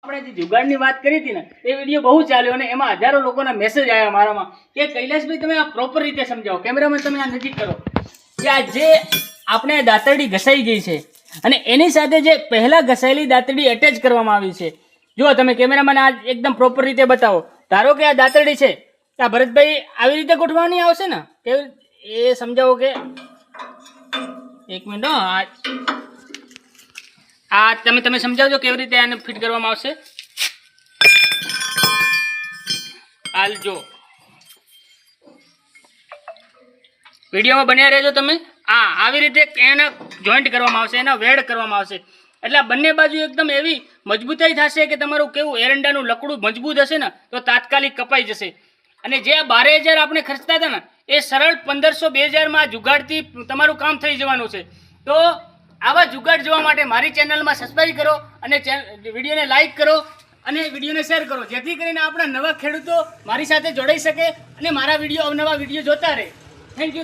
આપણે જે જુગાડની વાત કરી હતી ને એ વિડીયો બહુ ચાલ્યો અને એમાં હજારો લોકોના મેસેજ આવ્યા મારામાં કે કૈલાશભાઈ તમે આ પ્રોપર રીતે સમજાવો, કેમેરામેન તમે આ નજીક કરો કે આ જે આપણે દાંતરડી ઘસાઈ ગઈ છે અને એની સાથે જે પહેલા ઘસાયેલી દાંતરડી એટેચ કરવામાં આવી છે. જુઓ તમે કેમેરામેન આ એકદમ પ્રોપર રીતે બતાવો. ધારો કે આ દાંતરડી છે, આ ભરતભાઈ આવી રીતે ગોઠવવાની આવશે ને, કેવી એ સમજાવો કે એક મિનિટ આ તમે સમજાવજો કેવી રીતે આને ફિટ કરવામાં આવશે. હાલ જો વિડીયોમાં બન્યા રહેજો તમે. આવી રીતે એના જોઈન્ટ કરવામાં આવશે, એના વેડ કરવામાં આવશે એટલે બંને બાજુ એકદમ એવી મજબૂતાઈ થશે કે તમારું કેવું એરંડાનું લકડું મજબૂત હશે ને તો તાત્કાલિક કપાઈ જશે. અને જે 12,000 આપણે ખર્ચતા હતા ને એ સરળ 1500-2000 જુગાડથી તમારું કામ થઈ જવાનું છે. તો આવા જુગાડ જોવા માટે મારી ચેનલમાં સબસ્ક્રાઈબ કરો અને વિડીયોને લાઇક કરો અને વિડીયોને શેર કરો, જેથી કરીને આપણા નવા ખેડૂતો મારી સાથે જોડાઈ શકે અને મારા અવનવા વિડીયો જોતા રહે. Thank you.